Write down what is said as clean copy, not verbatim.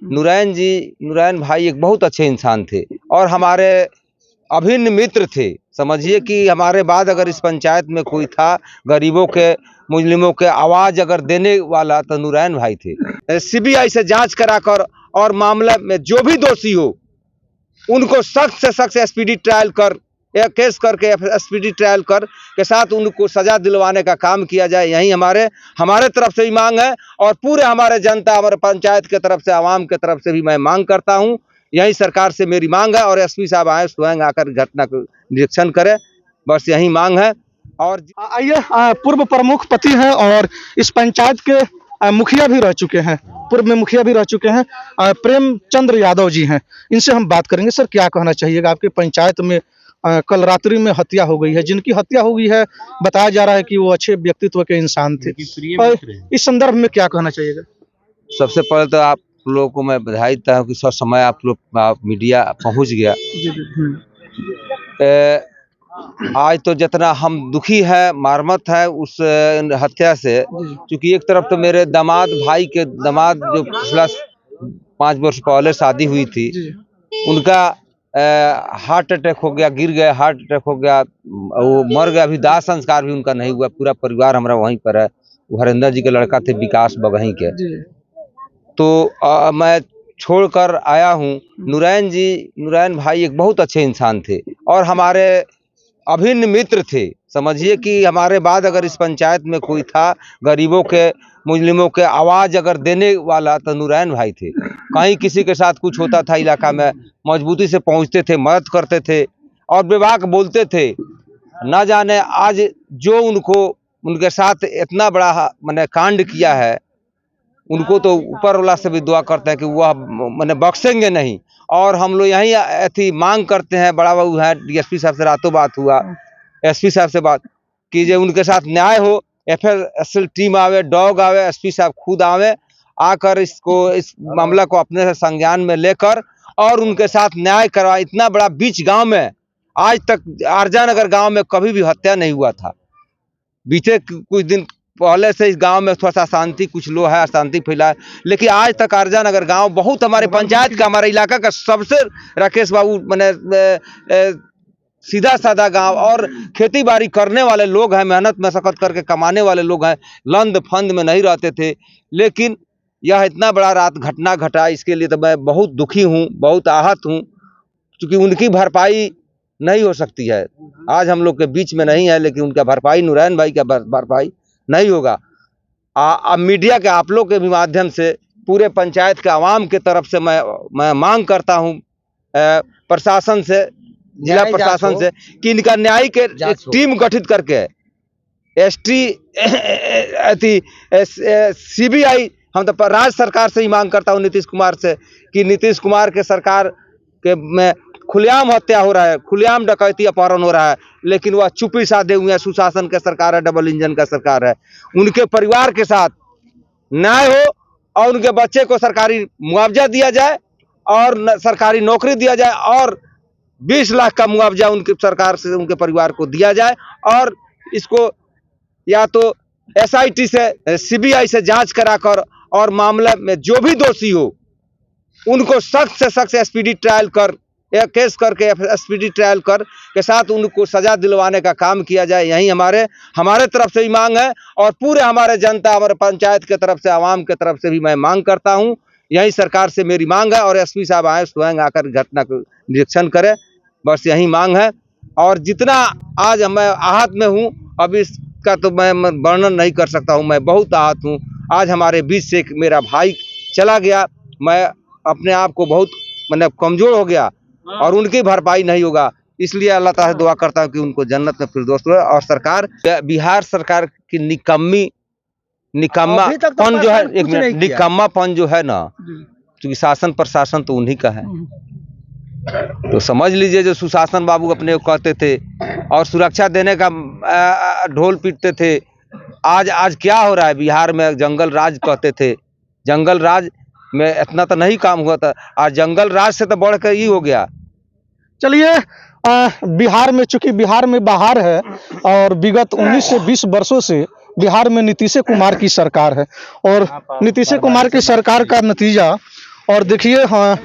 नूरैन भाई एक बहुत अच्छे इंसान थे और हमारे अभिन्न मित्र थे। समझिए कि हमारे बाद अगर इस पंचायत में कोई था गरीबों के मुस्लिमों के आवाज अगर देने वाला तो नूरैन भाई थे। सीबीआई से जांच कराकर और मामले में जो भी दोषी हो उनको सख्त से सख्त एसपीडी ट्रायल कर या केस करके एसपीडी ट्रायल कर के साथ उनको सजा दिलवाने का काम किया जाए। यही हमारे तरफ से भी मांग है और पूरे हमारे जनता हमारे पंचायत के तरफ से आवाम के तरफ से भी मैं मांग करता हूं। यही सरकार से मेरी मांग है और एसपी साहब आए स्वयं आकर घटना को निरीक्षण करें, बस यही मांग है। और आइए, पूर्व प्रमुख पति हैं और इस पंचायत के मुखिया भी रह चुके हैं, पूर्व में मुखिया भी रह चुके हैं, प्रेमचंद्र यादव जी हैं। इनसे हम बात करेंगे। सर, क्या कहना चाहिएगा? आपके पंचायत में कल रात्रि में हत्या हो गई है। जिनकी हत्या हो गई है बताया जा रहा है कि वो अच्छे व्यक्तित्व के इंसान थे। इस संदर्भ में क्या कहना चाहिएगा? सबसे पहले तो आप लोगों को मैं बधाई देता हूँ कि समय आप लोग मीडिया पहुंच गया। आज तो जितना हम दुखी है, मर्मत है उस हत्या से, क्योंकि एक तरफ तो मेरे दामाद जो पिछला 5 वर्ष पहले शादी हुई थी, उनका हार्ट अटैक हो गया, गिर गए, हार्ट अटैक हो गया, वो मर गया। अभी दाह संस्कार भी उनका नहीं हुआ। पूरा परिवार हमारा वहीं पर है। हरिंदर जी के लड़का थे, विकास बगही के। तो मैं छोड़कर आया हूँ। नूरैन भाई एक बहुत अच्छे इंसान थे और हमारे अभिन्न मित्र थे। समझिए कि हमारे बाद अगर इस पंचायत में कोई था गरीबों के मुस्लिमों के आवाज अगर देने वाला तो नूरैन भाई थे। कहीं किसी के साथ कुछ होता था इलाका में, मजबूती से पहुंचते थे, मदद करते थे और बेबाक बोलते थे। ना जाने आज जो उनके साथ इतना बड़ा मैंने कांड किया है, उनको तो ऊपर वाला से भी दुआ करते हैं कि वह मैंने बख्शेंगे नहीं। और हम लोग यही ऐसी मांग करते हैं। बड़ा बाबू है, डीएसपी साहब से रातों बात हुआ, एसपी साहब से बात कीजिए, उनके साथ न्याय हो। एफएसएल टीम आवे, डॉग आवे, एसपी साहब खुद आवे, आकर इस मामला को अपने से संज्ञान में लेकर और उनके साथ न्याय करवाए। इतना बड़ा बीच गांव में आज तक आरजा नगर गांव में कभी भी हत्या नहीं हुआ था। बीते कुछ दिन पहले से इस गांव में थोड़ा सा शांति, कुछ लो है, अशांति फैला है, लेकिन आज तक आरजा नगर गांव बहुत हमारे पंचायत का, हमारे इलाका का सबसे राकेश बाबू मैंने सीधा साधा गांव और खेती बाड़ी करने वाले लोग हैं, मेहनत मशक्कत करके कमाने वाले लोग हैं, लंद फंद में नहीं रहते थे। लेकिन यह इतना बड़ा रात घटना घटा, इसके लिए तो मैं बहुत दुखी हूँ, बहुत आहत हूँ, क्योंकि उनकी भरपाई नहीं हो सकती है। आज हम लोग के बीच में नहीं है, लेकिन उनका भरपाई, नूरैन भाई का भरपाई नहीं होगा। अब मीडिया के आप लोग के भी माध्यम से पूरे पंचायत के आवाम के तरफ से मैं मांग करता हूं प्रशासन से, जिला प्रशासन से, कि इनका न्याय के एक टीम गठित करके सीबीआई, हम तो राज्य सरकार से ही मांग करता हूं, नीतीश कुमार से, कि नीतीश कुमार के सरकार के में खुलेआम हत्या हो रहा है, खुलेआम डकैती अपहरण हो रहा है, लेकिन वह चुप्पी साधे हुए हैं। सुशासन का सरकार है, डबल इंजन का सरकार है। उनके परिवार के साथ न्याय हो और उनके बच्चे को सरकारी मुआवजा दिया जाए और सरकारी नौकरी दिया जाए और 20 लाख का मुआवजा उनकी सरकार से उनके परिवार को दिया जाए। और इसको या तो एसआईटी से, सीबीआई से जांच कराकर और मामले में जो भी दोषी हो उनको सख्त से सख्त एसपीडी ट्रायल कर या केस करके एसपीडी ट्रायल कर के साथ उनको सजा दिलवाने का काम किया जाए। यही हमारे तरफ से भी मांग है और पूरे हमारे जनता हमारे पंचायत के तरफ से आवाम के तरफ से भी मैं मांग करता हूं। यही सरकार से मेरी मांग है और एसपी साहब आए स्वयं आकर घटना को निरीक्षण करें, बस यही मांग है। और जितना आज मैं आहत में हूँ, अब इसका तो मैं वर्णन नहीं कर सकता हूँ। मैं बहुत आहत हूँ। आज हमारे बीच से मेरा भाई चला गया, मैं अपने आप को बहुत मैंने कमजोर हो गया और उनकी भरपाई नहीं होगा। इसलिए अल्लाह ताला से दुआ करता हूँ कि उनको जन्नत में फिरदौस हो। और सरकार, बिहार सरकार की निकम्मापन जो है, एक मिनट, निकम्मापन जो है ना, क्योंकि शासन प्रशासन तो उन्हीं का है। तो समझ लीजिए, जो सुशासन बाबू अपने को कहते थे और सुरक्षा देने का ढोल पीटते थे, आज क्या हो रहा है बिहार में? जंगल राज कहते थे, जंगल राज में इतना तो नहीं काम हुआ था, आज जंगल राज से तो बढ़कर ही हो गया। चलिए, बिहार में, चूंकि बिहार में बाहर है और विगत 19 से 20 वर्षों से बिहार में नीतीश कुमार की सरकार है और नीतीश कुमार की सरकार का नतीजा और देखिए हाँ